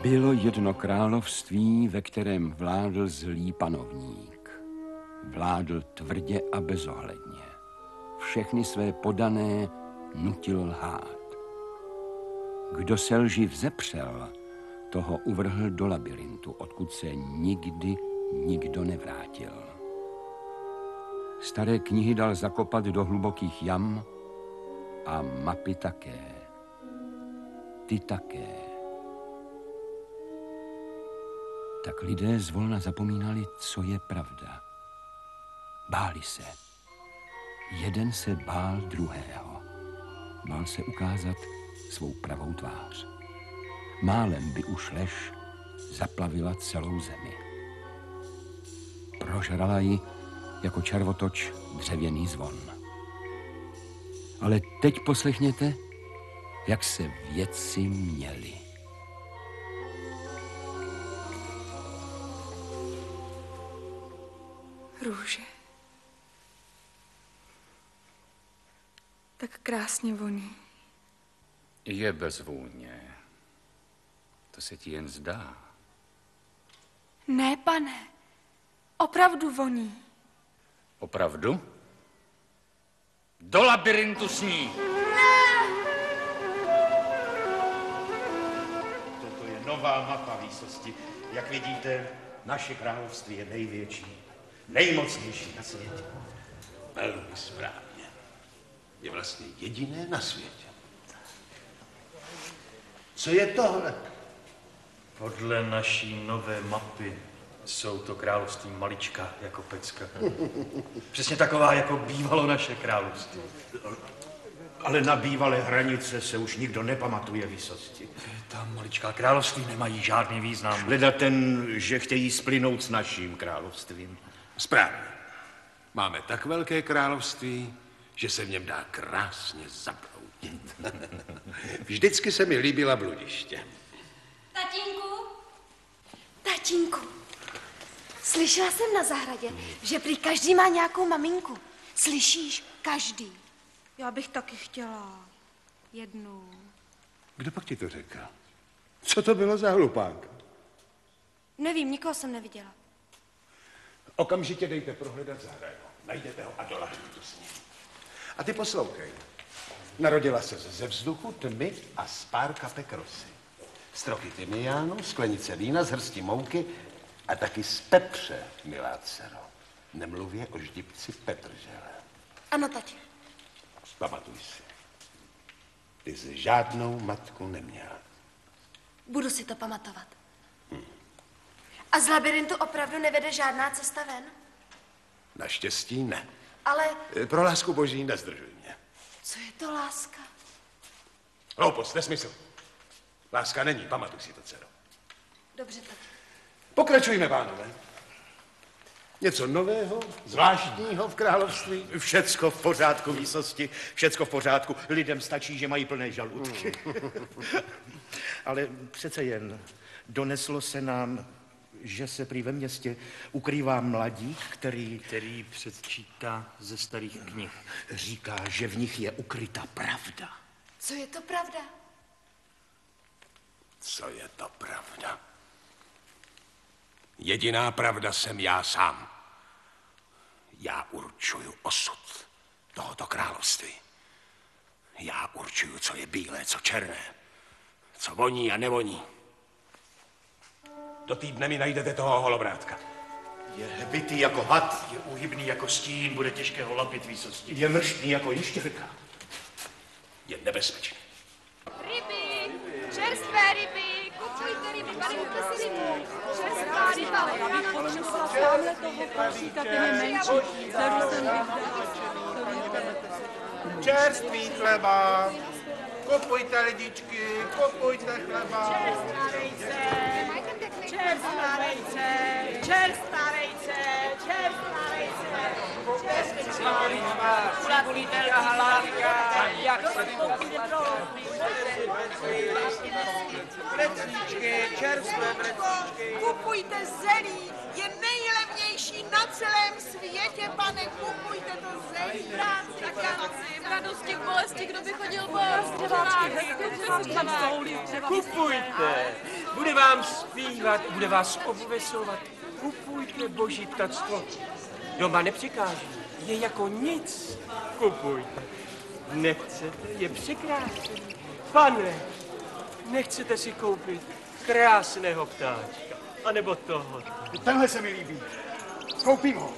Bylo jedno království, ve kterém vládl zlý panovník. Vládl tvrdě a bezohledně. Všechny své podané nutil lhát. Kdo se lži vzepřel, toho uvrhl do labyrintu, odkud se nikdy nikdo nevrátil. Staré knihy dal zakopat do hlubokých jam a mapy také. Ty také. Tak lidé zvolna zapomínali, co je pravda. Báli se. Jeden se bál druhého. Bál se ukázat svou pravou tvář. Málem by už lež zaplavila celou zemi. Prožrala ji jako červotoč dřevěný zvon. Ale teď poslechněte, jak se věci měly. Růže. Tak krásně voní. Je bez vůně. To se ti jen zdá. Ne, pane. Opravdu voní. Opravdu? Do labyrintu s ní! Toto je nová mapa výsosti. Jak vidíte, naše království je největší, nejmocnější na světě. Velmi správně. Je vlastně jediné na světě. Co je tohle? Podle naší nové mapy jsou to království malička jako pecka. Přesně taková, jako bývalo naše království. Ale na bývalé hranice se už nikdo nepamatuje výsosti. Ta maličká království nemají žádný význam. Hleda ten, že chtějí splynout s naším královstvím. Správně. Máme tak velké království, že se v něm dá krásně zabloudit. Vždycky se mi líbila bludiště. Tatínku? Tatínku, slyšela jsem na zahradě, že prý každý má nějakou maminku. Slyšíš? Každý. Já bych taky chtěla. Jednu. Kdo pak ti to řekl? Co to bylo za hlupák? Nevím, nikoho jsem neviděla. Okamžitě dejte prohledat zahradu. Najdete ho a doladíte s ním. A ty poslouchej. Narodila se ze vzduchu, tmy a z pár kapek rosy. Z trochy tymiánu, sklenice vína, z hrsti mouky a taky z pepře, milá dcero. Nemluvě o ždibci petržele. Ano, tati. Pamatuj si. Ty jsi žádnou matku neměla. Budu si to pamatovat. A z labyrintu opravdu nevede žádná cesta ven? Naštěstí ne. Ale Pro lásku boží nezdržuj mě. co je to láska? Hloupost, nesmysl. Láska není, pamatuj si to, dcero. Dobře, tati. Pokračujme, pánové. Něco nového, zvláštního v království? Všecko v pořádku výsosti, všecko v pořádku. Lidem stačí, že mají plné žaludky. Ale přece jen doneslo se nám, že se prý ve městě ukrývá mladík, který předčítá ze starých knih. říká, že v nich je ukryta pravda. Co je to pravda? Co je to pravda? Jediná pravda jsem já sám. Já určuju osud tohoto království. Já určuju, co je bílé, co černé, co voní a nevoní. Do týdne mi najdete toho holobrátka. Je hbitý jako had, Je uhybný jako stín, bude těžké ho lapit výsosti. je mrštný jako ještěrka. Je nebezpečný. Ryby, čerstvé ryby, kupujte ryby, barvujte si rybu. Čerstvá ryba, Tamhle toho košíka, ten je menší. Dceru jsem Čerstvý chleba. Kupujte lidičky, kupujte chleba. čerstvá rejce, čerstvá rejce, čerstvá rejce, čerstvá rejce. Čerstvá ryba, cibulíte hladká, jak se Brecíčky, čerstvé brecíčky. Kupujte zelí, je nejlevnější na celém světě, pane, kupujte to zelí. Práci, v radosti, v bolesti, kdo by chodil bos, Kupujte, bude vám zpívat, bude vás obveselovat. Kupujte boží ptactvo. Doma nepřekáží, je jako nic. Kupujte. Nechcete, je překrásný. Pane, nechcete si koupit krásného ptáčka, anebo toho. Tenhle se mi líbí. Koupím ho.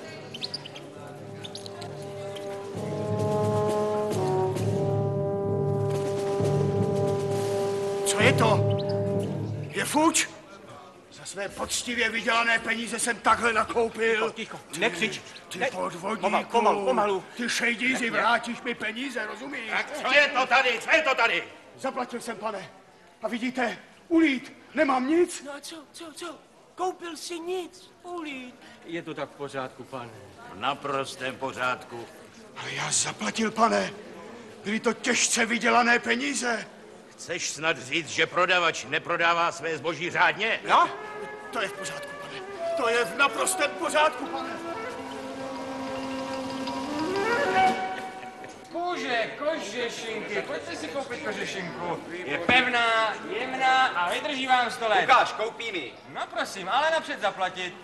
Co je to? Je fuč? Za své poctivě vydělané peníze jsem takhle nakoupil. Ticho, nekřič. Ty podvodníku. Pomalu. Ty šejdíři, vrátíš mi peníze, rozumíš? Tak co je to tady? Co je to tady? Zaplatil jsem, pane. A vidíte, ulít, nemám nic. No a co? Koupil si nic, ulít. Je to tak v pořádku, pane? V naprostém pořádku. Ale já zaplatil, pane. Byly to těžce vydělané peníze. Chceš snad říct, že prodavač neprodává své zboží řádně? Já? To je v pořádku, pane. To je v naprostém pořádku, pane. Kožešinky, pojďte si koupit kožešinku. Je pevná, jemná a vydrží vám 100 let. Ukáž, koupí mi. No prosím, ale napřed zaplatit.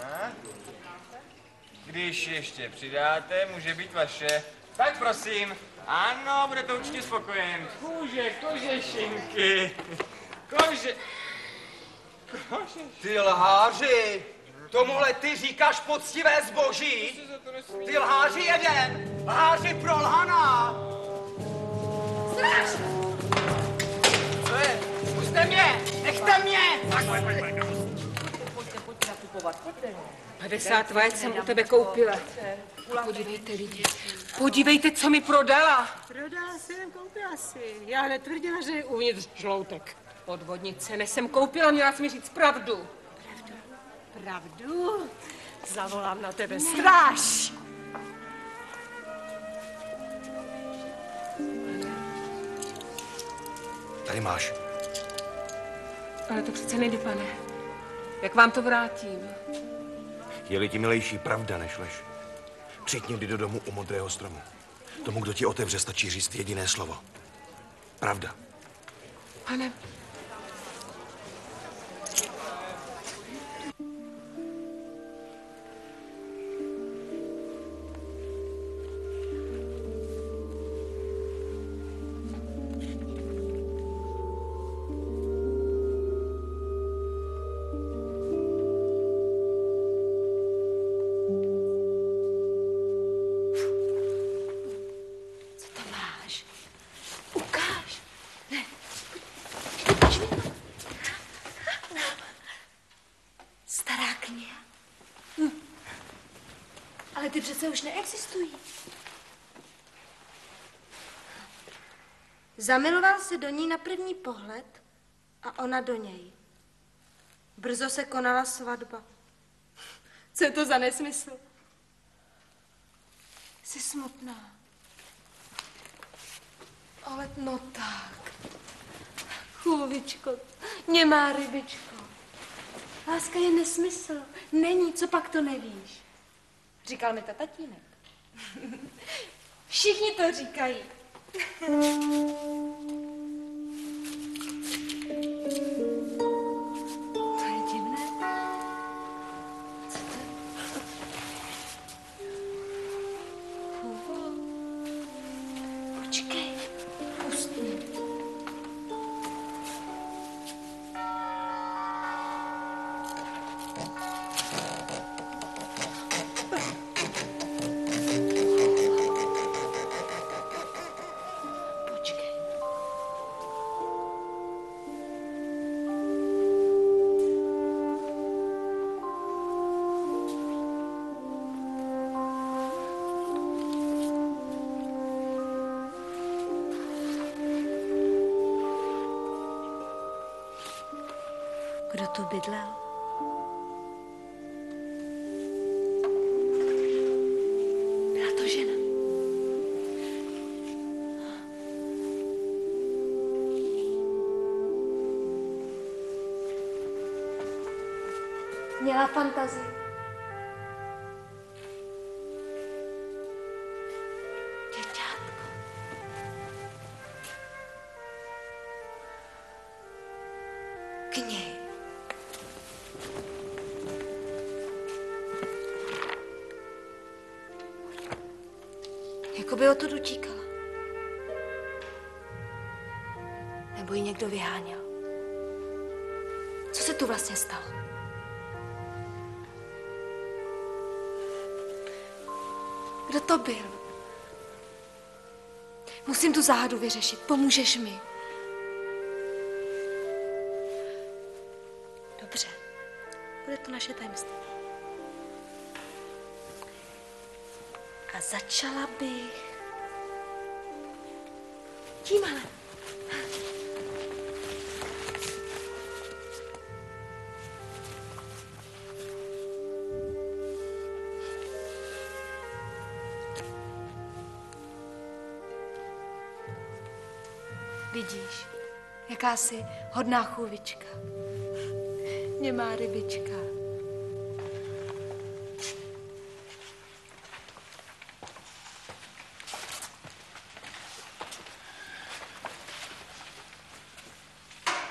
A? Když ještě přidáte, může být vaše. Tak prosím, ano, budete určitě spokojen. Kožešinky. Ty lháři, tomuhle ty říkáš poctivé zboží? Ty lháři jeden, lháři prolhaná. Stráž! Co je? Puste mě, nechte mě! Tak, Pojďte nakupovat, pojďte. 50 vajec jsem u tebe koupila. Podívejte, lidi. Podívejte, co mi prodala. Prodala jsem, koupila si. Já netvrdila, že je uvnitř žloutek. Podvodnice, než jsem koupila, měla jsi mi říct pravdu. Pravdu? Zavolám na tebe stráž. Tady máš. Ale to přece nejde, pane. Jak vám to vrátím? Je-li ti milejší pravda než lež, přijď někdy do domu u modrého stromu. Tomu, kdo ti otevře, stačí říct jediné slovo. Pravda. Pane, Stará kniha. Ale ty přece už neexistují. Zamiloval se do ní na první pohled a ona do něj. Brzo se konala svatba. Co je to za nesmysl? Jsi smutná. Ale no tak. Chůvičko, nemá rybičko. Láska je nesmysl. Není, co pak to nevíš. Říkal mi to tatínek. Všichni to říkají. To je divné. Co to je? Hugo. Počkej, pust mě. Kdo tu bydlel? Byla to žena. Měla fantazii. Děvčátko. by odtud utíkala? Nebo ji někdo vyháněl? Co se tu vlastně stalo? Kdo to byl? Musím tu záhadu vyřešit. Pomůžeš mi? Dobře. Bude to naše tajemství. A začala bych tímhle. Vidíš, jakási hodná chůvička. Nemá rybička.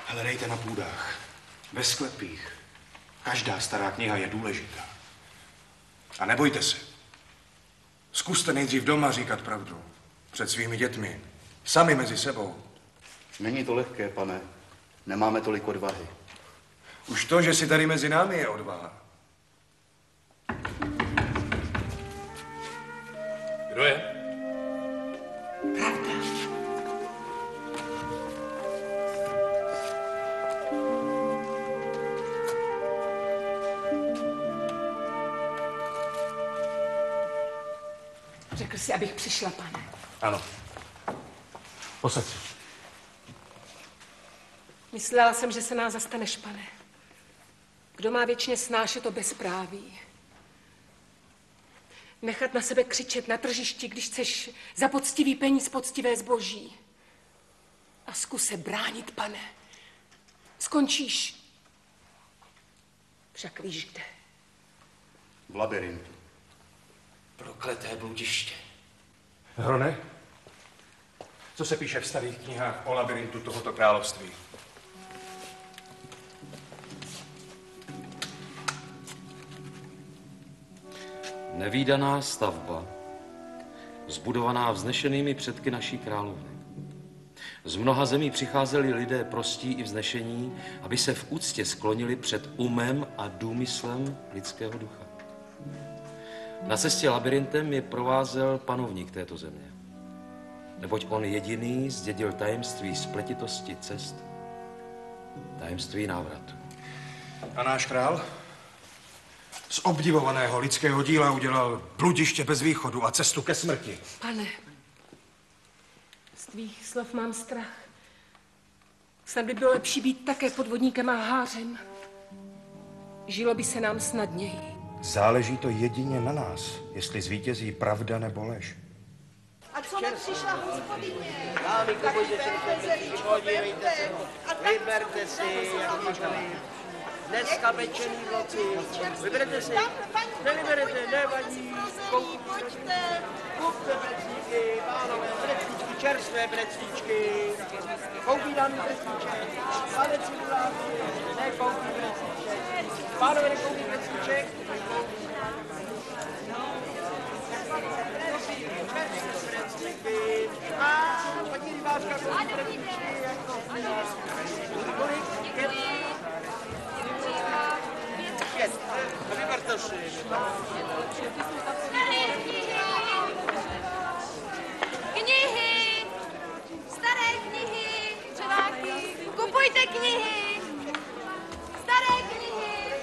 Hledejte na půdách, ve sklepích. Každá stará kniha je důležitá. A nebojte se. Zkuste nejdřív doma říkat pravdu. Před svými dětmi. Sami mezi sebou. Není to lehké, pane. Nemáme tolik odvahy. Už to, že si tady mezi námi, je odvaha. Kdo je? Pravda. Řekl jsi, abych přišla, pane. Ano. Posaď se. Myslela jsem, že se nás zastaneš, pane. Kdo má věčně snášet to bezpráví? Nechat na sebe křičet na tržišti, když chceš za poctivý peníz poctivé zboží. A zkus se bránit, pane. Skončíš. Však víš kde. V labirintu. Prokleté bludiště. Hrone, co se píše v starých knihách o labirintu tohoto království? Nevídaná stavba, zbudovaná vznešenými předky naší královny. Z mnoha zemí přicházeli lidé prostí i vznešení, aby se v úctě sklonili před umem a důmyslem lidského ducha. Na cestě labirintem je provázel panovník této země, neboť on jediný zdědil tajemství spletitosti cest, tajemství návratu. A náš král z obdivovaného lidského díla udělal bludiště bez východu a cestu ke smrti. Pane, z tvých slov mám strach. Snad by bylo lepší být také podvodníkem a hářem. Žilo by se nám snadněji. Záleží to jedině na nás, jestli zvítězí pravda nebo lež. A co nepřišla hospodyně? Dámy, Tak kupujte vyberte, zelíčko, podívejte se. berte. Vyberte si, jak máte. Dneska pečený vloci. Vyberete si. Nevyberete, nevadí. Pojďte. Kupte breclíky, pánové, breclíčky, čerstvé breclíčky. Poubídaný breclíček. Pane cibuláci, nekoupí breclíček. Pánové, nekoupí breclíček. A paní rybářka koupí breclíčky. Kolik? Pět. Vyberte si. Knihy! Staré knihy! Řeváky! Kupujte knihy! Staré knihy!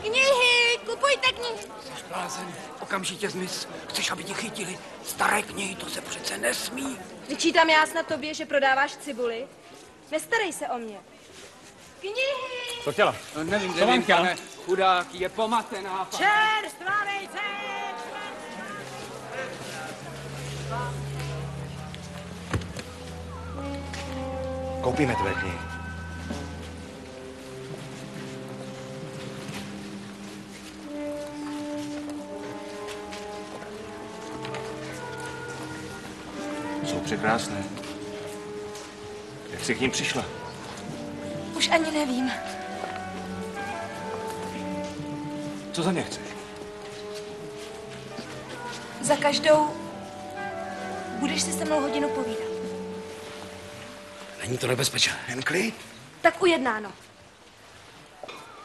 Knihy! Kupujte knihy! Jsi blázen, okamžitě zmiz. Chceš, aby tě chytili? Staré knihy, to se přece nesmí. Vyčítám já snad tobě, že prodáváš cibuli? Nestarej se o mě. Knihy! Co chtěla? Nevím, pane. Chudák je pomatená. Čerstvá vejce! Koupíme tvé knihy. Jsou překrásné. Jak jsi k ním přišla? Už ani nevím. Co za ně chceš? Za každou Budeš si se mnou hodinu povídat. Není to nebezpečné. Jen klid. Tak ujednáno.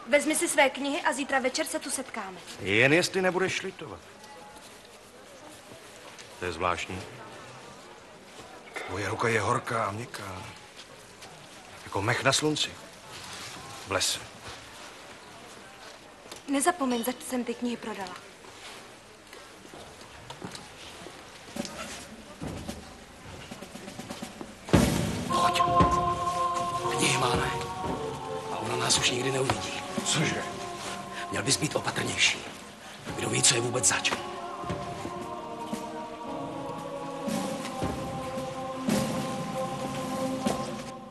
Vezmi si své knihy a zítra večer se tu setkáme. Jen jestli nebudeš litovat. To je zvláštní. Moje ruka je horká a měkká. Jako mech na slunci. V lese. Nezapomeň, zač jsem ty knihy prodala. Pojď. Knihy máme. A ona nás už nikdy neuvidí. Cože? Měl bys být opatrnější. Kdo ví, co je vůbec zač.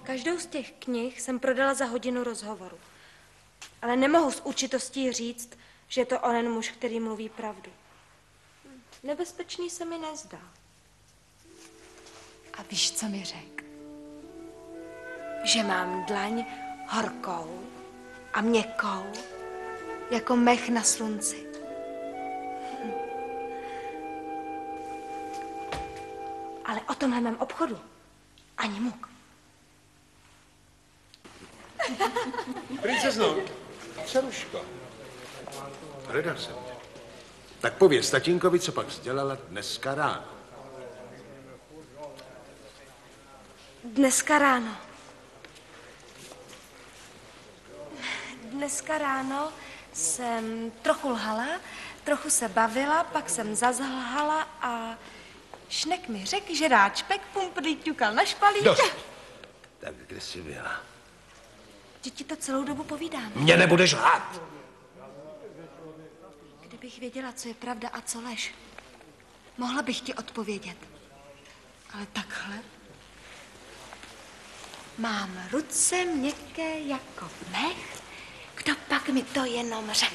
Každou z těch knih jsem prodala za hodinu rozhovoru. Ale nemohu s určitostí říct, že je to onen muž, který mluví pravdu. Nebezpečný se mi nezdá. A víš, co mi řekl? Že mám dlaň horkou a měkkou, jako mech na slunci. Ale o tomhle mém obchodu ani muk. Princezno, Saruško. Hledal jsem tě. Tak pověz tatínkovi, co pak dělala dneska ráno. Dneska ráno. Dneska ráno jsem trochu lhala, trochu se bavila, pak jsem zazlhala a Šnek mi řekl, že rád špek pumpry ťukal na špalík. Dost. Tak kde jsi byla? Že ti to celou dobu povídám. Mě nebudeš lhát. Kdybych věděla, co je pravda a co lež, mohla bych ti odpovědět. Ale takhle? Mám ruce měkké jako mech, kdo pak mi to jenom řekl.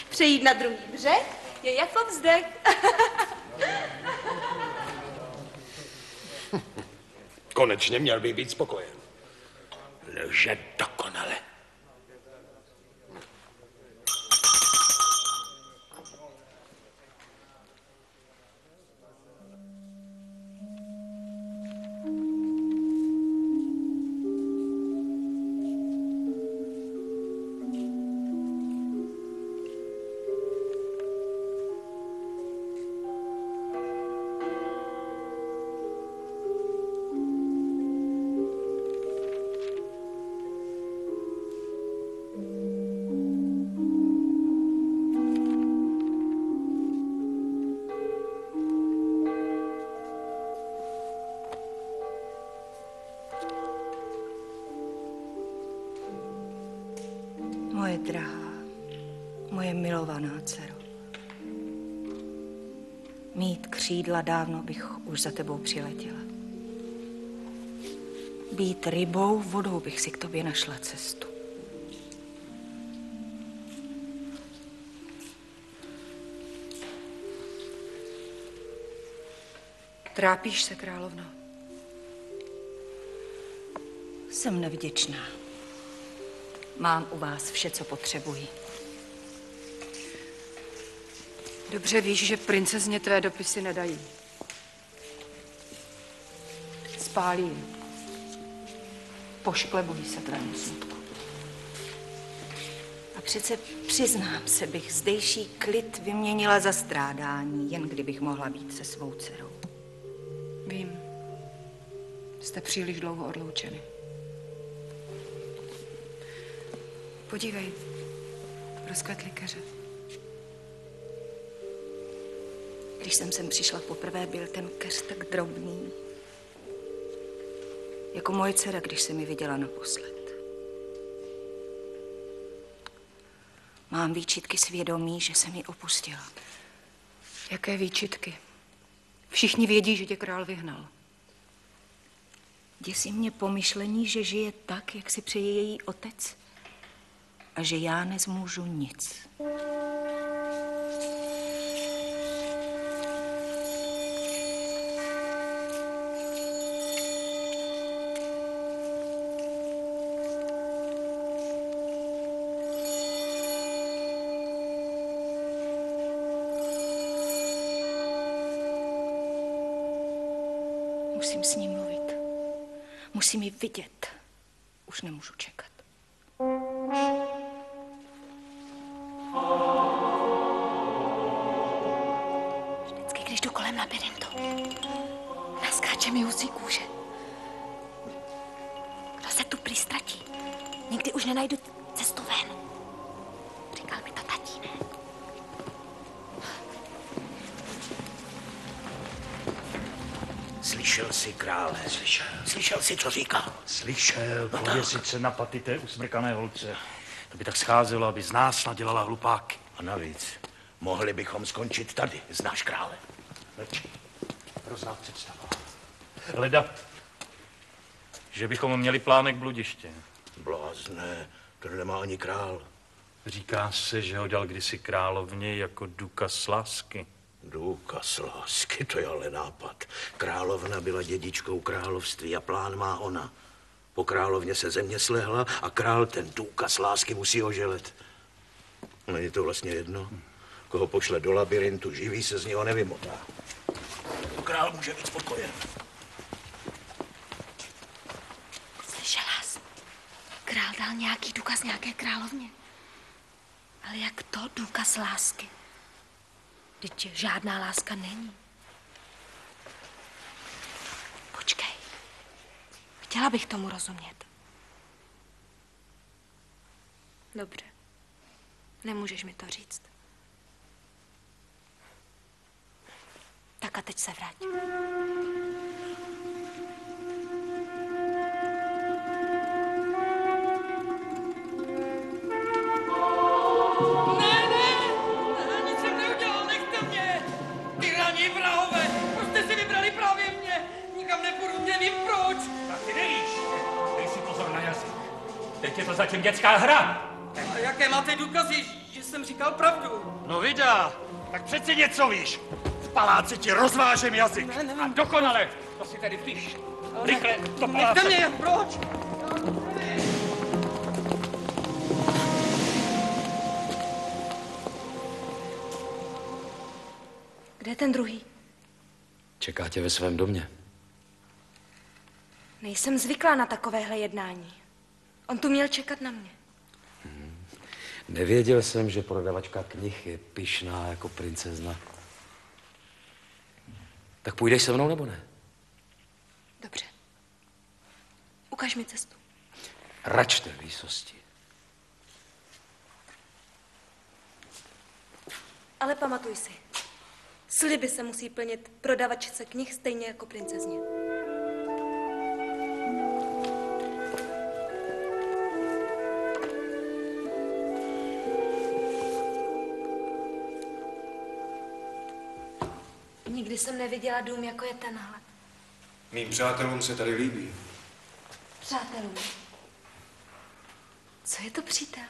Přejít na druhý břeh je jako vzdech. Konečně měl by být spokojen. Lže dokonale. Moje drahá, moje milovaná dcero. Mít křídla, dávno bych už za tebou přiletěla. Být rybou, vodou bych si k tobě našla cestu. Trápíš se, královno? Jsem nevděčná. Mám u vás vše, co potřebuji. Dobře víš, že princezně tvé dopisy nedají. Spálí je. Pošklebují se tvému smutku. A přece přiznám se, bych zdejší klid vyměnila za strádání, jen kdybych mohla být se svou dcerou. Vím. Jste příliš dlouho odloučeny. Podívej, rozkvetly keře. Když jsem sem přišla poprvé, byl ten keř tak drobný. Jako moje dcera, když se mi viděla naposled. Mám výčitky svědomí, že jsem ji opustila. Jaké výčitky? Všichni vědí, že tě král vyhnal. Děsí mě pomyšlení, že žije tak, jak si přeje její otec. A že já nezmůžu nic. Musím s ním mluvit. Musím ji vidět. Už nemůžu čekat. Vždycky, když jdu kolem labirintu, naskáče mi husí kůže. Kdo se tu prý ztratí, nikdy už nenajdu cestu ven. Říkal mi to tatínek. Slyšel jsi, krále? Slyšel jsi, co říkal? Slyšel, No pověsit se na paty té usmrkané holce. To by tak scházelo, aby z nás nadělala hlupáky. A navíc, mohli bychom skončit tady, znáš krále. Hrozná představa. Leda, že bychom měli plánek bludiště. Blázne, to nemá ani král. Říká se, že ho dal kdysi královně jako důkaz lásky. Důkaz lásky, to je ale nápad. Královna byla dědičkou království a plán má ona. Po královně se země slehla a král ten důkaz lásky musí oželet. Není to vlastně jedno? Koho pošle do labirintu, živý se z něho nevymotá. Král může být spokojen. Slyšela jsi? Král dal nějaký důkaz nějaké královně. Ale jak to důkaz lásky? Vždyť žádná láska není. Počkej. Chtěla bych tomu rozumět. Dobře. Nemůžeš mi to říct. Tak a teď se vrať. Teď je to zatím dětská hra. A jaké máte důkazy, že jsem říkal pravdu? No vydá, tak přeci něco víš. V paláci ti rozvážem jazyk. A dokonale, to si tedy vpíš. Rychle do paláce. Nechte mě, proč? Kde je ten druhý? Čeká tě ve svém domě. Nejsem zvyklá na takovéhle jednání. On tu měl čekat na mě. Nevěděl jsem, že prodavačka knih je pyšná jako princezna. Tak půjdeš se mnou, nebo ne? Dobře. Ukaž mi cestu. Račte, výsosti. Ale pamatuj si. Sliby se musí plnit prodavačce knih stejně jako princezně. Nikdy jsem neviděla dům, jako je tenhle. Mým přátelům se tady líbí. Přátelům. Co je to přítel?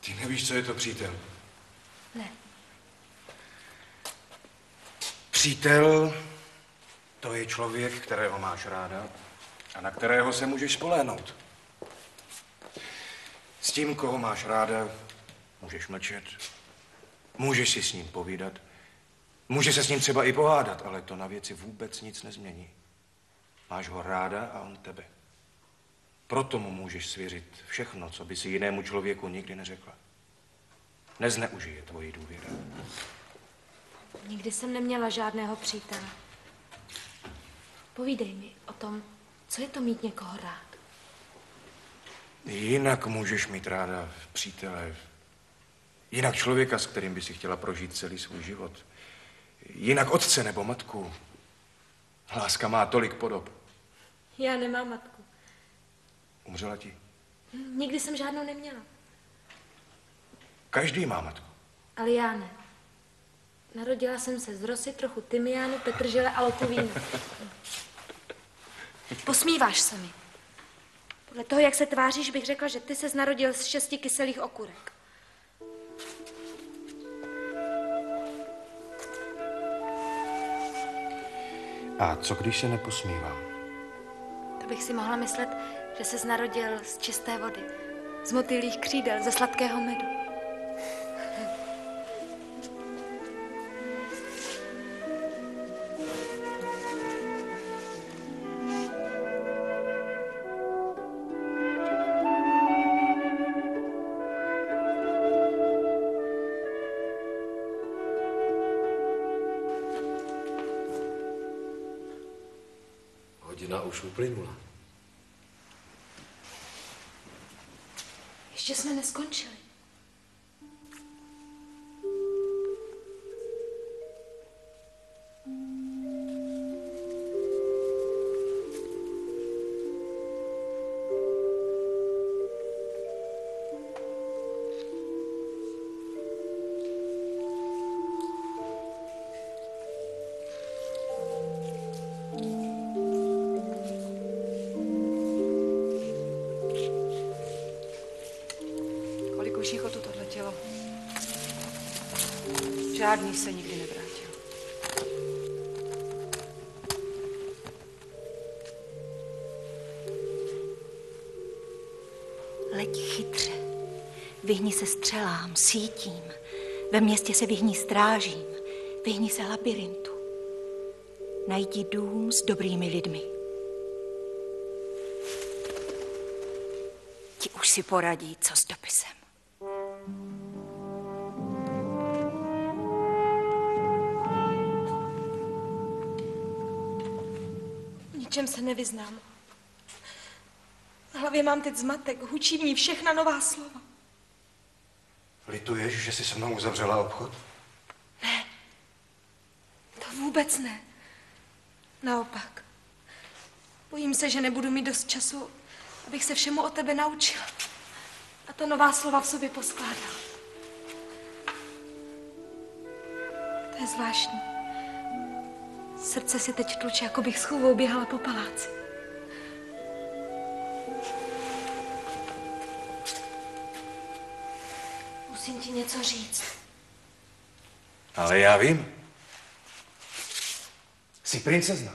Ty nevíš, co je to přítel? Ne. Přítel, to je člověk, kterého máš ráda a na kterého se můžeš spolehnout. S tím, koho máš ráda, můžeš mlčet, můžeš si s ním povídat, může se s ním třeba i pohádat, ale to na věci vůbec nic nezmění. Máš ho ráda a on tebe. Proto mu můžeš svěřit všechno, co by si jinému člověku nikdy neřekla. Nezneužije tvoji důvěru. Nikdy jsem neměla žádného přítele. Povídej mi o tom, co je to mít někoho rád. Jinak můžeš mít ráda přítele. Jinak člověka, s kterým by si chtěla prožít celý svůj život. Jinak otce nebo matku. Láska má tolik podob. Já nemám matku. Umřela ti? Nikdy jsem žádnou neměla. Každý má matku. Ale já ne. Narodila jsem se z rosy, trochu tymiánu, petržele a loku vína. Posmíváš se mi. Podle toho, jak se tváříš, bych řekla, že ty ses narodil z 6 kyselých okurek. A co když se neposmívám? To bych si mohla myslet, že ses narodil z čisté vody, z motýlích křídel, ze sladkého medu. Hodina už uplynula. Ještě jsme neskončili. Kolik už chichotu tohle tělo? Žádný se nikdy nevrátil. Leď chytře. Vyhni se střelám, sítím. Ve městě se vyhni strážím. Vyhni se labirintu. Najdi dům s dobrými lidmi. Ti už si poradí, co s dopisem. Ničem se nevyznám. V hlavě mám teď zmatek, hučí v ní všechna nová slova. Lituješ, že jsi se mnou uzavřela obchod? Ne, to vůbec ne. Naopak. Bojím se, že nebudu mít dost času, abych se všemu o tebe naučila. A ta nová slova v sobě poskládala. To je zvláštní. Srdce si teď tluče, jako bych s chůvou běhala po paláci. Musím ti něco říct. Ale já vím. Jsi princezna.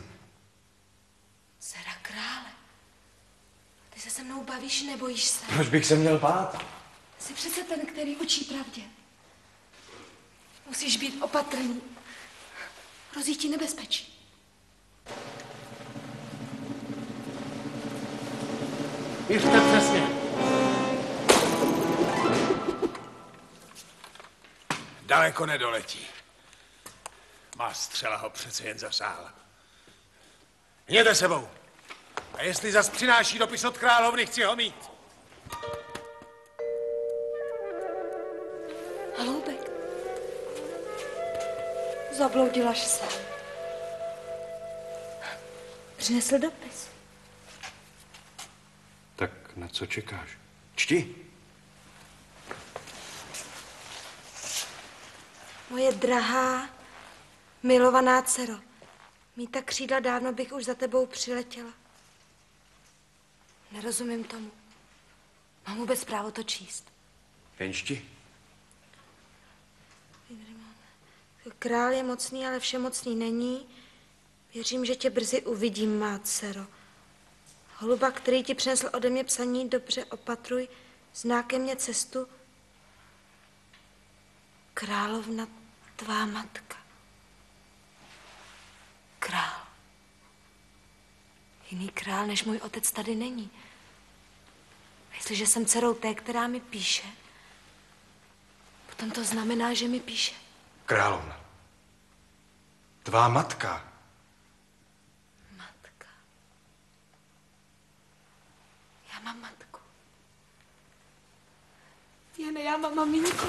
Dcera krále. Ty se se mnou bavíš, nebojíš se? Proč bych se měl bát? Jsi přece ten, který učí pravdě. Musíš být opatrný. Hrozí ti nebezpečí. Běžte přesně. Daleko nedoletí. Má střela ho přece jen zasáhla. Jděte sebou. A jestli zas přináší dopis od královny, chci ho mít. Haloubek. Zabloudil až sám. Přinesl dopis. Tak na co čekáš? Čti. Moje drahá, milovaná dcero, mít ta křídla dávno bych už za tebou přiletěla. Nerozumím tomu. Mám vůbec právo to číst. Jen čti. Král je mocný, ale všemocný není. Věřím, že tě brzy uvidím, má dcero. Holuba, který ti přinesl ode mě psaní, dobře opatruj, zná ke mně cestu. Královna, tvá matka. Král. Jiný král než můj otec tady není. A jestliže jsem dcerou té, která mi píše, potom to znamená, že mi píše. Královna. Tvá matka. Matka. Já mám matku. Jen já mám maminku.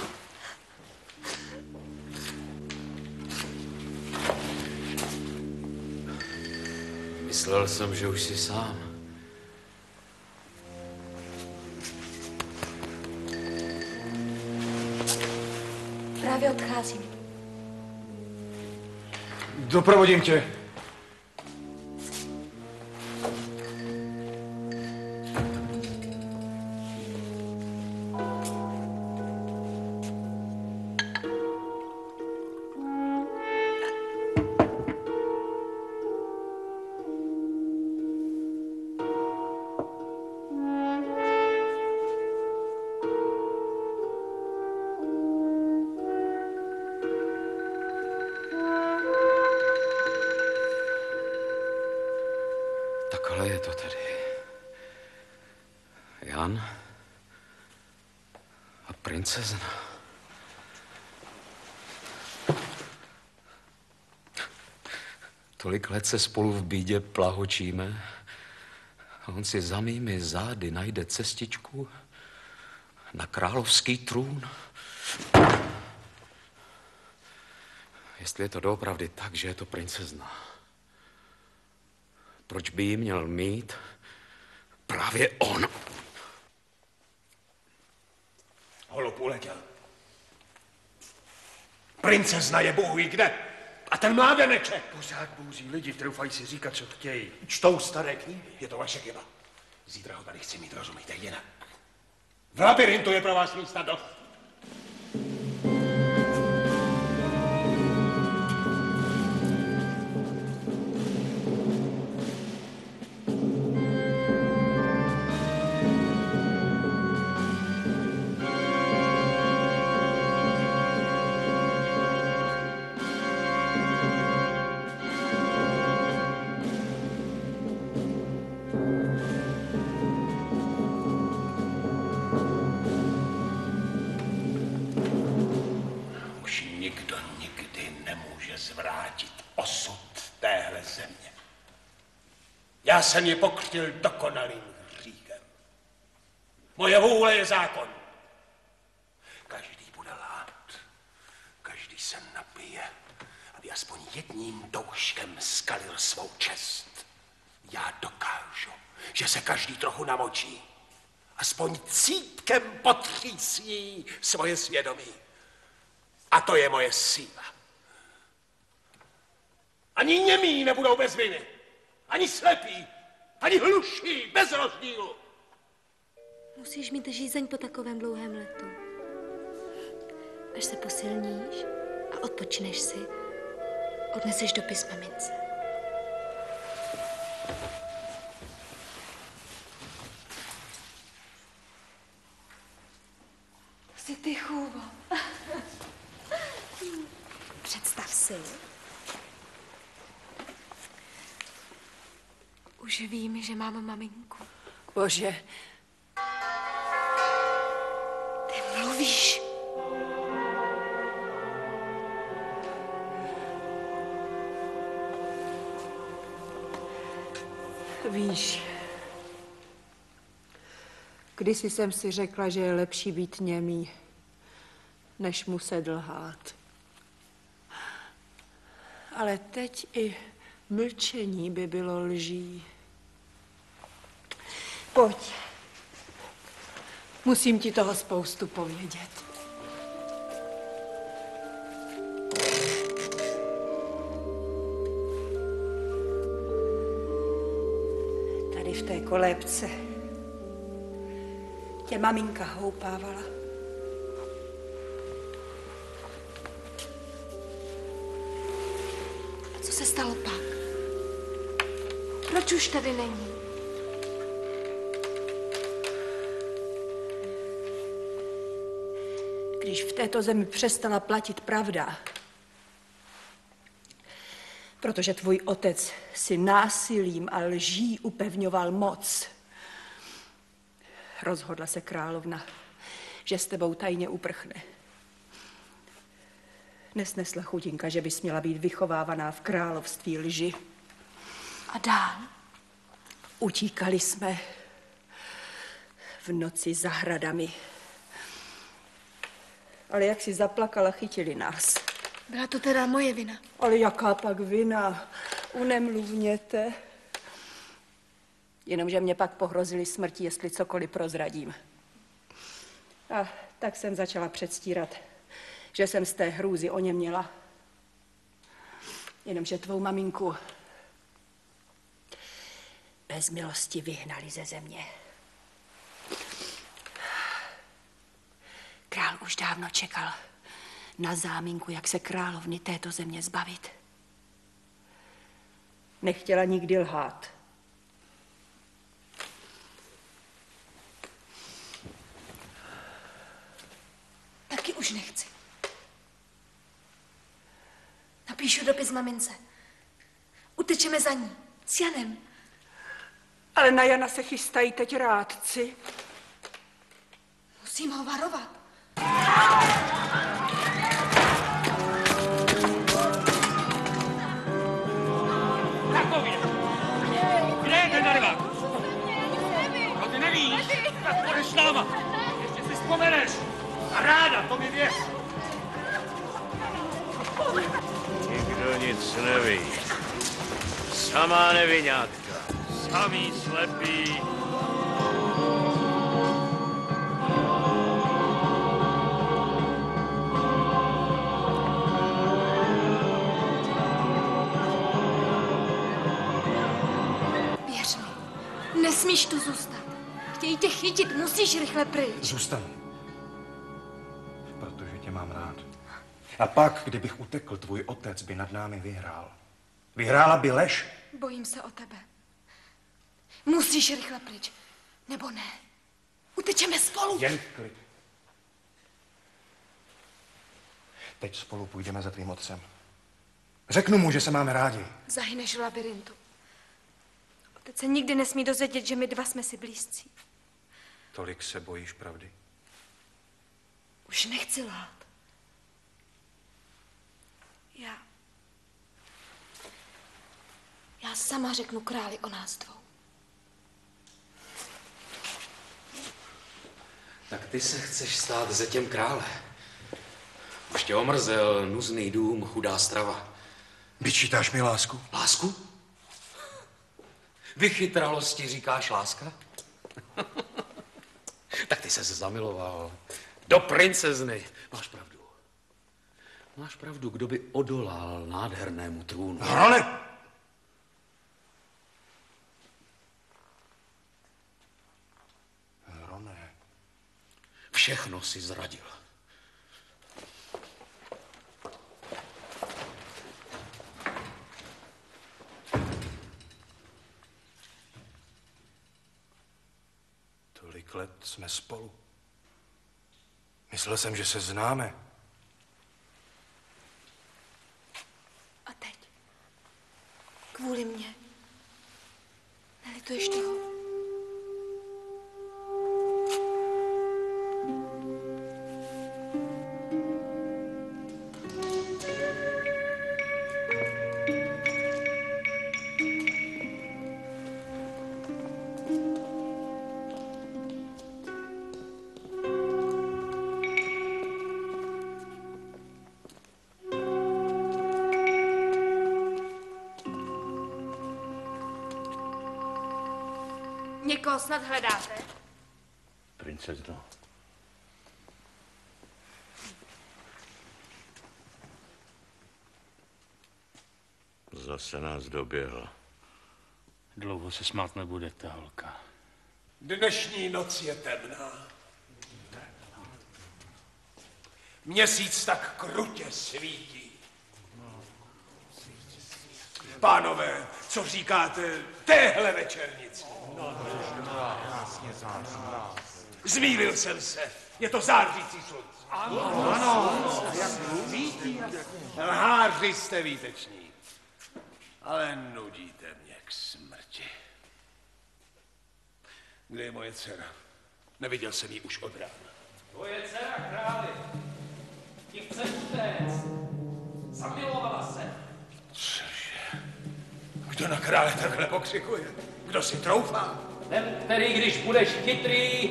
Myslel jsem, že už jsi sám. Právě odcházím. Doprovodím tě. Takhle je to tedy. Jan a princezna. Tolik let se spolu v bídě plahočíme a on si za mými zády najde cestičku na královský trůn. Jestli je to doopravdy tak, že je to princezna, proč by ji měl mít právě on? Holub uletěl. Princezna je bůh ví kde. A ten mládeneček. Pořád bouří lidi, troufají si říkat, co chtějí. Čtou staré knihy. Je to vaše chyba. Zítra ho tady chci mít, rozumíte, jinak. V labirintu je pro vás místa dost. Já jsem je pokřtil dokonalým hříchem. Moje vůle je zákon. Každý bude lhát, každý se napije, aby aspoň jedním douškem skalil svou čest. Já dokážu, že se každý trochu namočí, aspoň cítkem potřísí svoje svědomí. A to je moje síla. Ani němí nebudou bez viny. Ani slepí, ani hluší, bez rozdílu. Musíš mít žízeň po takovém dlouhém letu. Až se posilníš a odpočneš si, odneseš dopis mamince. Jsi ty chůvo. Představ si. Už vím, že mám maminku. Bože. Ty mluvíš. Víš, kdysi jsem si řekla, že je lepší být němý, než muset lhát. Ale teď i mlčení by bylo lží. Pojď. Musím ti toho spoustu povědět. Tady v té kolébce tě maminka houpávala. Co se stalo pak? Proč už tady není? Když v této zemi přestala platit pravda, protože tvůj otec si násilím a lží upevňoval moc, rozhodla se královna, že s tebou tajně uprchne. Nesnesla chudinka, že bys měla být vychovávaná v království lži. A dál? Utíkali jsme v noci za hradami. Ale jak si zaplakala, chytili nás. Byla to teda moje vina. Ale jaká pak vina? Unemluvněte. Jenomže mě pak pohrozili smrtí, jestli cokoliv prozradím. A tak jsem začala předstírat, že jsem z té hrůzy oněměla. Jenomže tvou maminku bez milosti vyhnali ze země. Král už dávno čekal na záminku, jak se královny této země zbavit. Nechtěla nikdy lhát. Taky už nechci. Napíšu dopis mamince. Utečeme za ní. S Janem. Ale na Jana se chystají teď rádci. Musím ho varovat. Půjdeš s náma. Ještě si vzpomeneš. A ráda, to mi věř. Nikdo nic neví. Samá neviňátka. Samý slepý. Věř mi, nesmíš tu zůstat. Chtějí tě chytit, musíš rychle pryč. Zůstanu. Protože tě mám rád. A pak, kdybych utekl, tvůj otec by nad námi vyhrál. Vyhrála by lež. Bojím se o tebe. Musíš rychle pryč. Nebo ne. Utečeme spolu. Jen klid. Teď spolu půjdeme za tvým otcem. Řeknu mu, že se máme rádi. Zahyneš v labirintu. Otec se nikdy nesmí dozvědět, že my dva jsme si blízcí. Tolik se bojíš pravdy? Už nechci lhát. Já sama řeknu králi o nás dvou. Tak ty se chceš stát zetěm krále. Už tě omrzel nuzný dům, chudá strava. Vyčítáš mi lásku? Lásku? Vychytralosti říkáš láska? Tak ty ses zamiloval do princezny. Máš pravdu. Máš pravdu, kdo by odolal nádhernému trůnu. Hrone! Hrone. Všechno si zradil. Tolik let jsme spolu. Myslel jsem, že se známe. A teď? Kvůli mně. Nelituješ toho? Někoho snad hledáte? Princezno. Zase nás doběhl. Dlouho se smát nebudete, holka. Dnešní noc je temná. Měsíc tak krutě svítí. Pánové, co říkáte téhle večernici? Zmýlil jsem se. Je to zářící slunce. Ano. Lháři jste výteční. Ale nudíte mě k smrti. Kde je moje dcera? Neviděl jsem ji už od rána. Tvoje dcera, králi, ti chce utéct. Zamilovala se. Cože? Kdo na krále takhle pokřikuje? Kdo si troufá? Ten, který, když budeš chytrý,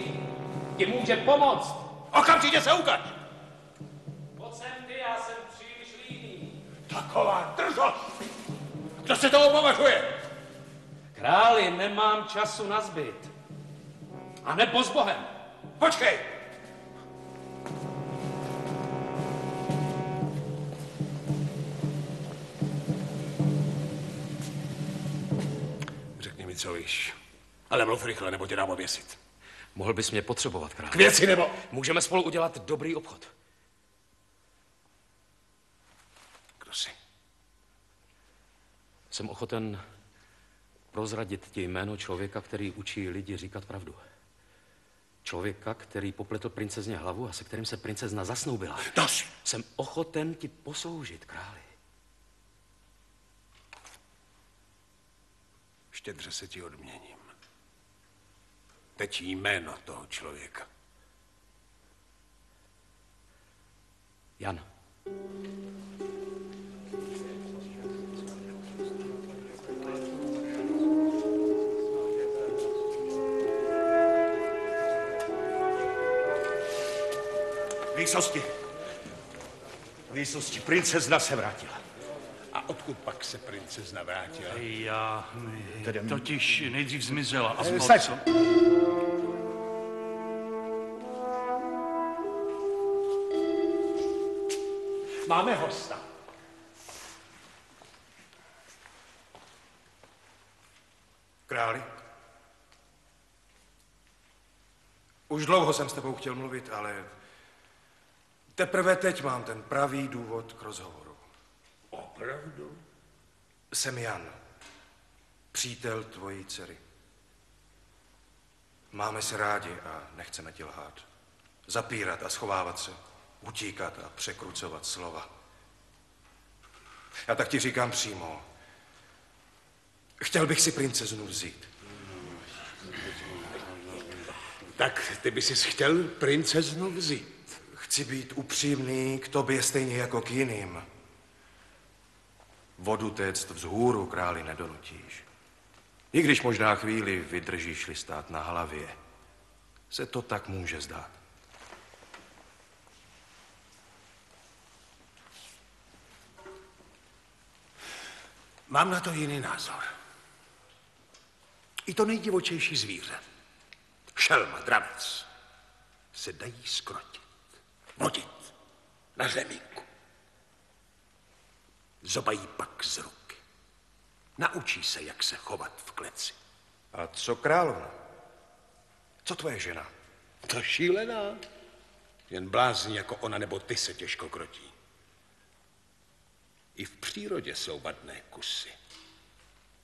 ti může pomoct. Okamžitě se ukaž! Pojď sem ty, já jsem příliš líný. Taková drzost! Kdo se toho považuje? Králi, nemám času na zbyt. A nebo s Bohem. Počkej! Řekni mi, co víš. Ale mluv rychle, nebo tě dám oběsit. Mohl bys mě potřebovat, králi. K věci, nebo... Můžeme spolu udělat dobrý obchod. Kdo jsi? Jsem ochoten prozradit ti jméno člověka, který učí lidi říkat pravdu. Člověka, který popletl princezně hlavu a se kterým se princezna zasnoubila. Dost! Jsem ochoten ti posloužit, králi. Štědře se ti odměním. Teď jméno toho člověka. Jan. Výsosti, princezna se vrátila. A odkud pak se princezna vrátila? Já totiž nejdřív zmizela a Stač. Máme hosta. Králi, už dlouho jsem s tebou chtěl mluvit, ale teprve teď mám ten pravý důvod k rozhovoru. Opravdu? Jsem Jan, přítel tvojí dcery. Máme se rádi a nechceme ti lhát. Zapírat a schovávat se, utíkat a překrucovat slova. Já tak ti říkám přímo. Chtěl bych si princeznu vzít. Tak ty by si chtěl princeznu vzít? Chci být upřímný k tobě stejně jako k jiným. Vodu téct vzhůru, králi, nedonutíš. I když možná chvíli vydržíš-li stát na hlavě, se to tak může zdát. Mám na to jiný názor. I to nejdivočejší zvíře, šelma, dravec, se dají skrotit, vodit na zemínku. Zobají pak z ruky. Naučí se, jak se chovat v kleci. A co královna? Co tvoje žena? To šílená. Jen blázni jako ona nebo ty se těžko krotí. I v přírodě jsou vadné kusy.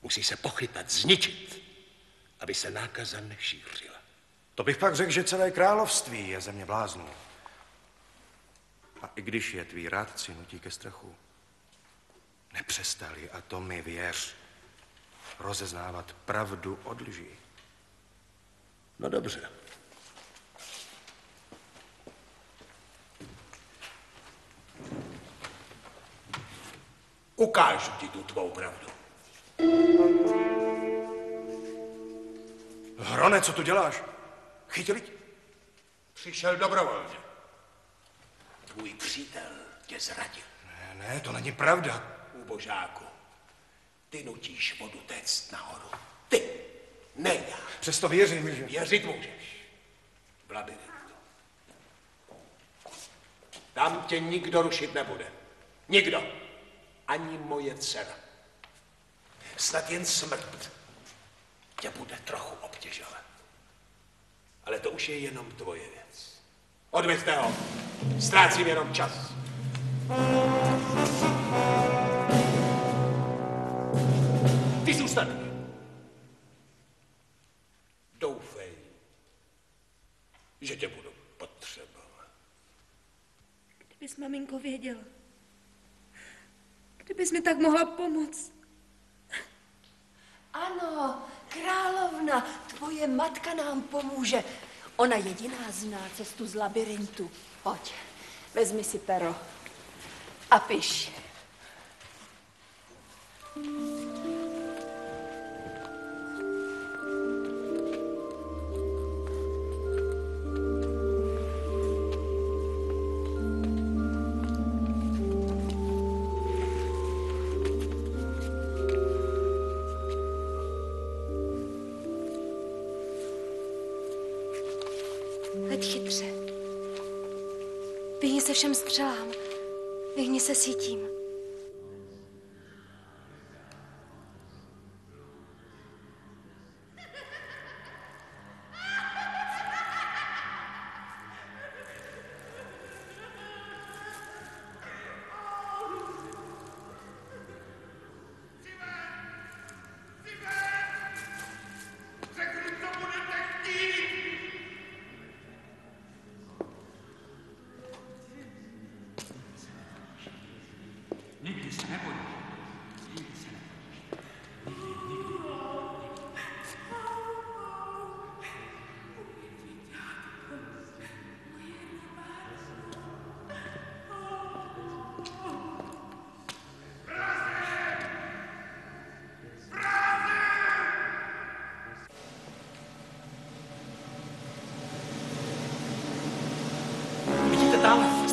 Musí se pochytat, zničit, aby se nákaza nešířila. To bych pak řekl, že celé království je země bláznů. A i když je tví rádci nutí ke strachu, nepřestali, a to mi věř, rozeznávat pravdu od lží. No dobře. Ukážu ti tu tvou pravdu. Hrone, co tu děláš? Chytili tě? Přišel dobrovolně. Tvůj přítel tě zradil. Ne, to není pravda. Ubožáku, ty nutíš vodu téct nahoru. Ty, ne já. Přesto věřím, že... Věřit můžeš. V labirintu. Tam tě nikdo rušit nebude. Nikdo. Ani moje dcera. Snad jen smrt tě bude trochu obtěžovat. Ale to už je jenom tvoje věc. Odveďte ho. Ztrácím jenom čas. Ty zůstaň. Doufej, že tě budu potřebovat. Kdybys, maminko, věděla. Kdybys mi tak mohla pomoct. Ano, královna, tvoje matka nám pomůže. Ona jediná zná cestu z labirintu. Pojď, vezmi si pero a piš. Leď chytře. Vyhni se všem střelám. Vyhni se sítím.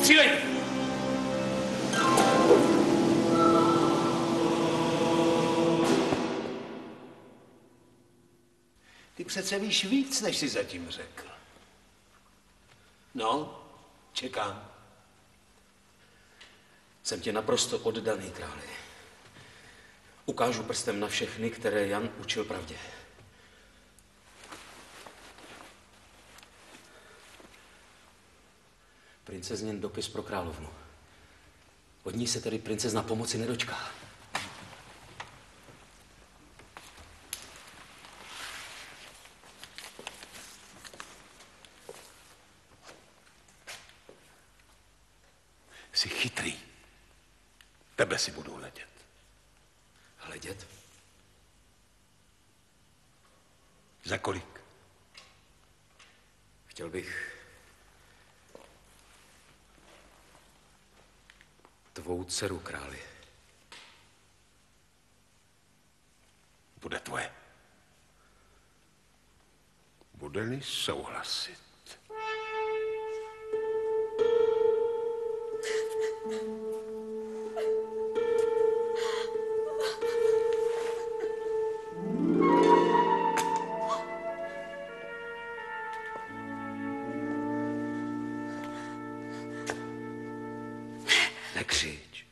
Střílej! Ty přece víš víc, než jsi zatím řekl. No, čekám. Jsem ti naprosto oddaný, králi. Ukážu prstem na všechny, které Jan učil pravdě. Princeznin dopis pro královnu. Od ní se tedy princezna pomoci nedočká. Jsi chytrý. Tebe si budu hledět. Hledět? Za kolik? Chtěl bych tvou dceru, králi. Bude tvoje. Bude-li souhlasit. Nekřič.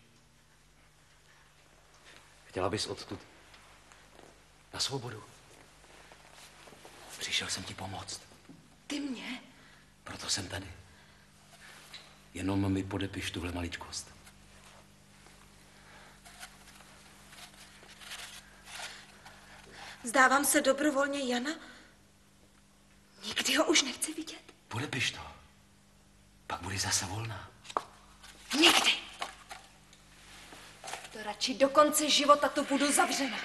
Chtěla bys odtud na svobodu. Přišel jsem ti pomoct. Ty mě? Proto jsem tady. Jenom mi podepiš tuhle maličkost. Zdávám se dobrovolně Jana? Nikdy ho už nechci vidět. Podepiš to. Pak budeš zase volná. Nikdy. To radši do konce života tu budu zavřena.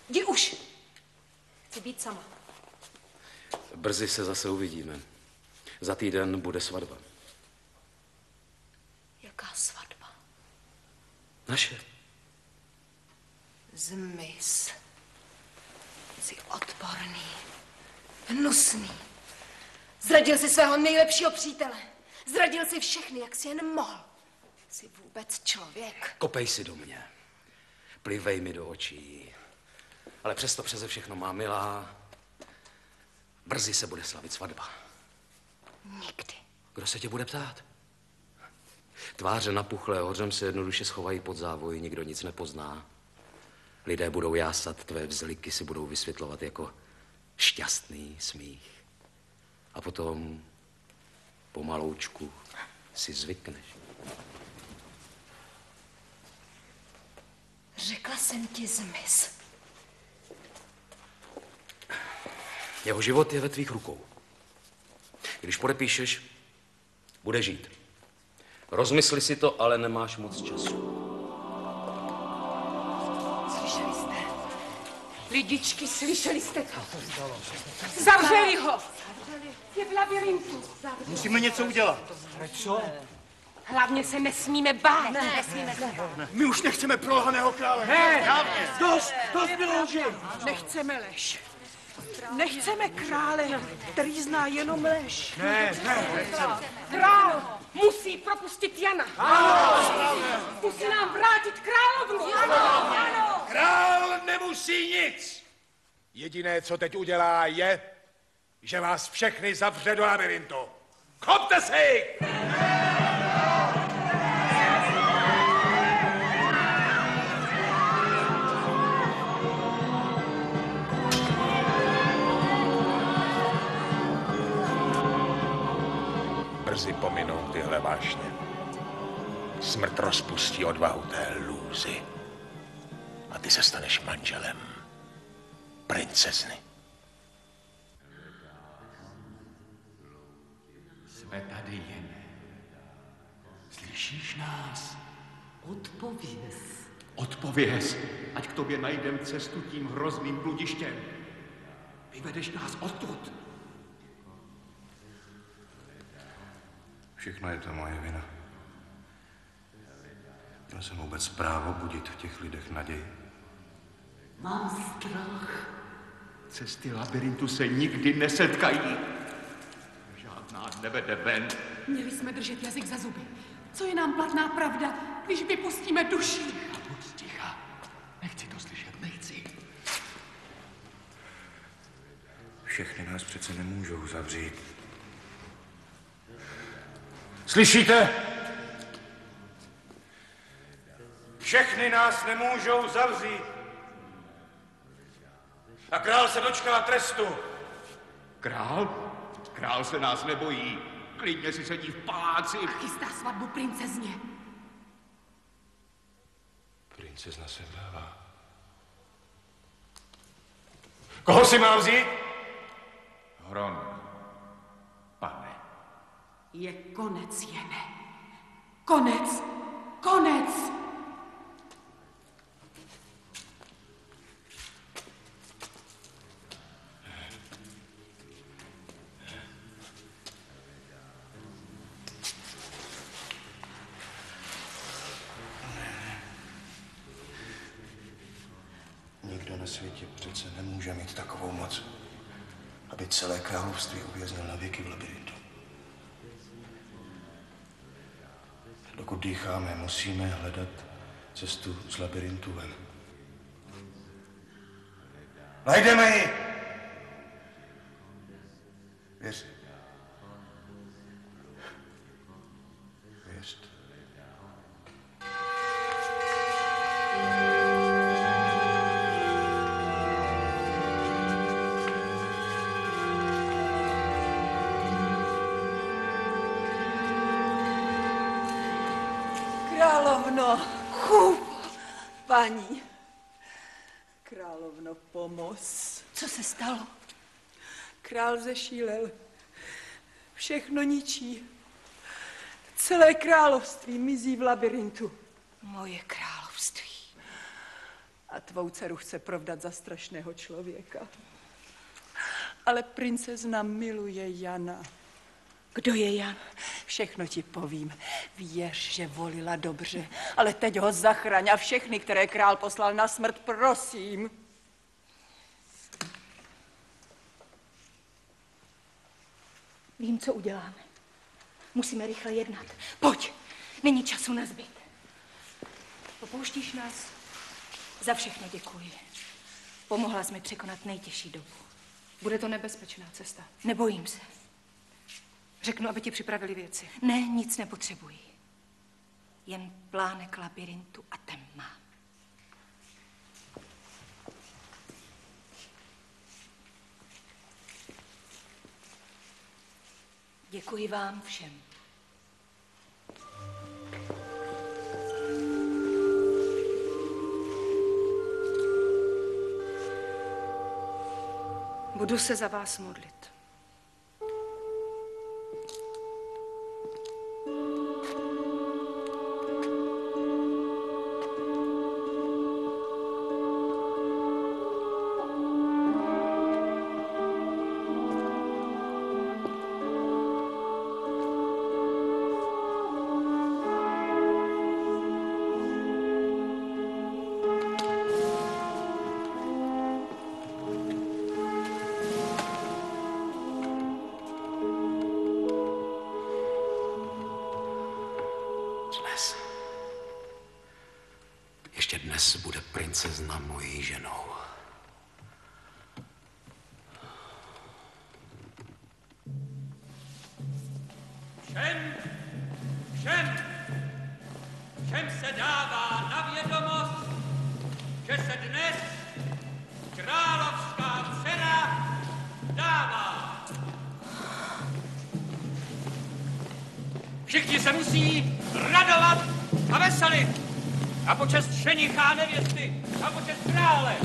Jdi už. Chci být sama. Brzy se zase uvidíme. Za týden bude svatba. Jaká svatba? Naše. Zmiz. Jsi odporný. Hnusný. Zradil si svého nejlepšího přítele. Zradil si všechny, jak jsi jen mohl. Jsi vůbec člověk. Kopej si do mě. Plivej mi do očí. Ale přesto přeze všechno má milá. Brzy se bude slavit svatba. Nikdy. Kdo se tě bude ptát? Tváře napuchlé hořem se jednoduše schovají pod závoj, nikdo nic nepozná. Lidé budou jásat, tvé vzliky si budou vysvětlovat jako šťastný smích. A potom pomaloučku si zvykneš. Řekla jsem ti zmiz. Jeho život je ve tvých rukou. Když podepíšeš, bude žít. Rozmysli si to, ale nemáš moc času. Slyšeli jste? Lidičky, slyšeli jste to? Zavřeli ho! Je v labirintu. Musíme něco udělat. Ale co? Hlavně se nesmíme bát. My už nechceme prolhaného krále. Ne, dost bylo lži. Nechceme lež. Nechceme krále, který zná jenom lež. Ne. Král musí propustit Jana. Musí nám vrátit královnu. Ano. Král nemusí nic. Jediné, co teď udělá, je, že vás všechny zavře do labirintu. Kopte se jich! Brzy pominou tyhle vášně. Smrt rozpustí odvahu té lůzy. A ty se staneš manželem princezny. Jsme tady, Jene. Slyšíš nás? Odpověz. Odpověz, ať k tobě najdem cestu tím hrozným bludištěm. Vyvedeš nás odtud. Všechno je to moje vina. Měl jsem vůbec právo budit v těch lidech naději. Mám strach. Cesty labirintu se nikdy nesetkají. Žádná nevede ven. Měli jsme držet jazyk za zuby. Co je nám platná pravda, když vypustíme duši? Buď ticha. Nechci to slyšet, nechci. Všechny nás přece nemůžou zavřít. Slyšíte? Všechny nás nemůžou zavřít. A král se dočkal trestu. Král? Král se nás nebojí. Klidně si sedí v paláci. A chystá svatbu princezně. Princezna se vdává. Koho si mám vzít? Hron, pane. Je konec, Jene. Konec. Konec. Nikdo na světě přece nemůže mít takovou moc, aby celé království uvěznil na věky v labirintu. Dokud dýcháme, musíme hledat cestu z labirintu ven. Najdeme ji! Věř. Věř. Královno, paní. Královno, pomoz. Co se stalo? Král zešílel. Všechno ničí. Celé království mizí v labirintu. Moje království. A tvou dceru chce provdat za strašného člověka. Ale princezna miluje Jana. Kdo je Jan? Všechno ti povím. Věř, že volila dobře, ale teď ho zachraň a všechny, které král poslal na smrt, prosím. Vím, co uděláme. Musíme rychle jednat. Pojď, není času na zbyt. Opouštíš nás? Za všechno děkuji. Pomohla jsi mi překonat nejtěžší dobu. Bude to nebezpečná cesta. Nebojím se. Řeknu, aby ti připravili věci. Ne, nic nepotřebuji. Jen plánek labirintu a ten mám. Děkuji vám všem. Budu se za vás modlit. Ještě dnes bude princezna mojí ženou. Všem se dává na vědomost, že se dnes královská dcera dává. Všichni se musí radovat a veselit. A počest ženicha a nevěsty, a počest krále.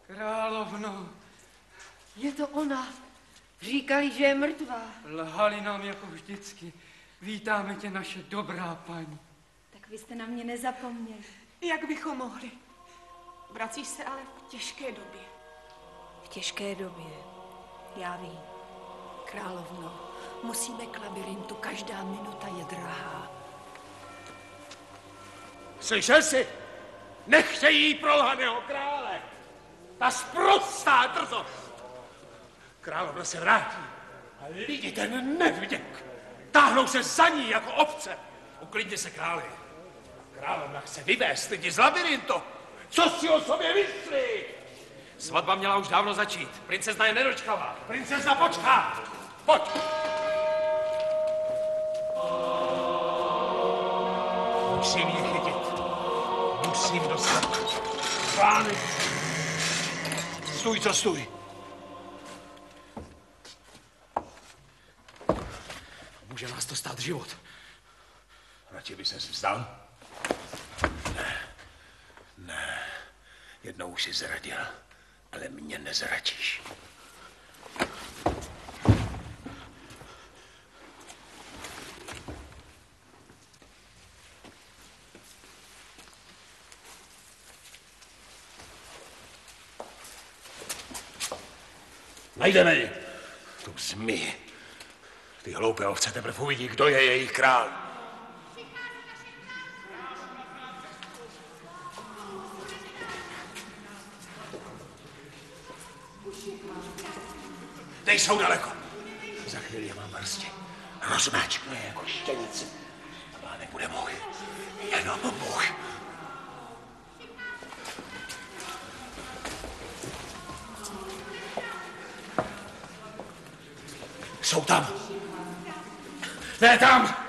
Královno. Je to ona. Říkali, že je mrtvá. Lhali nám jako vždycky. Vítáme tě, naše dobrá paní. Tak vy jste na mě nezapomněli. Jak bychom mohli? Vracíš se ale v těžké době. V těžké době. Já vím. Královno, Musíme k labirintu, každá minuta je drahá. Slyšel jsi? Nechtějí prolhaného krále. Ta sprostá drzost. Královna se vrátí a lidi ten nevděk táhnou se za ní jako ovce. Uklidni se, králi. Královna chce vyvést lidi z labirintu. Co si o sobě myslí? Svatba měla už dávno začít. Princezna je nedočkala. Princezna počká. Pojď. Musím ji chytit. Musím dostat pány. Stůj, co stůj. Může nás to stát život. Radši by ses vzdal? Ne. Jednou už jsi zradil, ale mě nezradíš. Najdeme ji. Tu zmiji. Ty hloupé ovce teprve uvidí, kdo je jejich král. Nejsou daleko. Za chvíli je mám v hrsti. Rozmáčknu je jako štěnici. A nebude můj. Jenom můj. Jsou tam. Ne tam.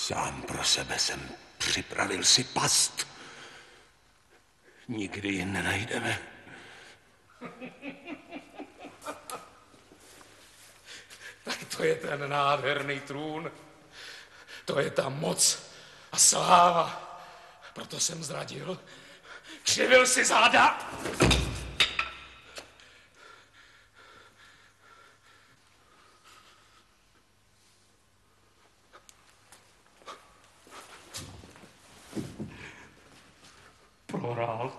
Sám pro sebe jsem připravil si past. Nikdy ji nenajdeme. Tak to je ten nádherný trůn. To je ta moc a sláva. Proto jsem zradil. Křivil si záda. Prohrál.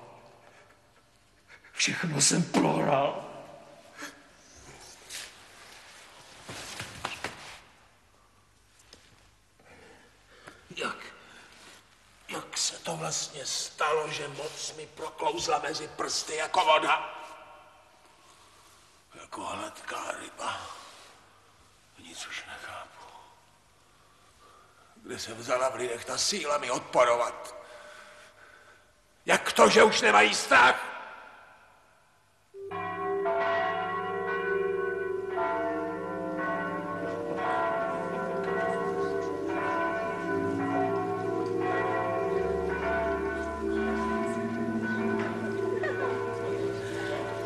Všechno jsem prohrál. Jak se to vlastně stalo, že moc mi proklouzla mezi prsty jako voda? Jako hladká ryba. Nic už nechápu. Kde se vzala v lidech ta síla mi odporovat? Jak to, že už nemají strach?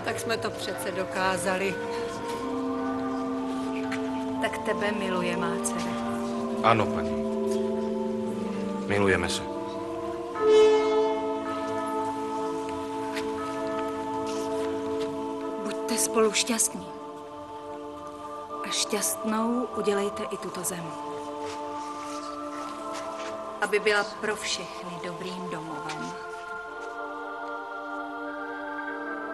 Tak jsme to přece dokázali. Tak tebe miluje, má dcera. Ano, paní. Milujeme se. Buďte spolu šťastní. A šťastnou udělejte i tuto zem. Aby byla pro všechny dobrým domovem.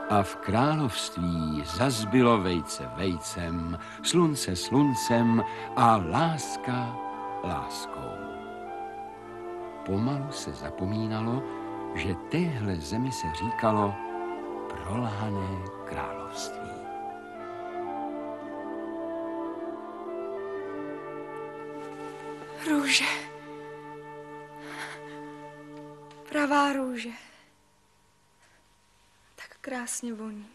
A v království zazbylo vejce vejcem, slunce sluncem a láska láskou. Pomalu se zapomínalo, že téhle zemi se říkalo prolhané království. Růže. Pravá růže. Tak krásně voní.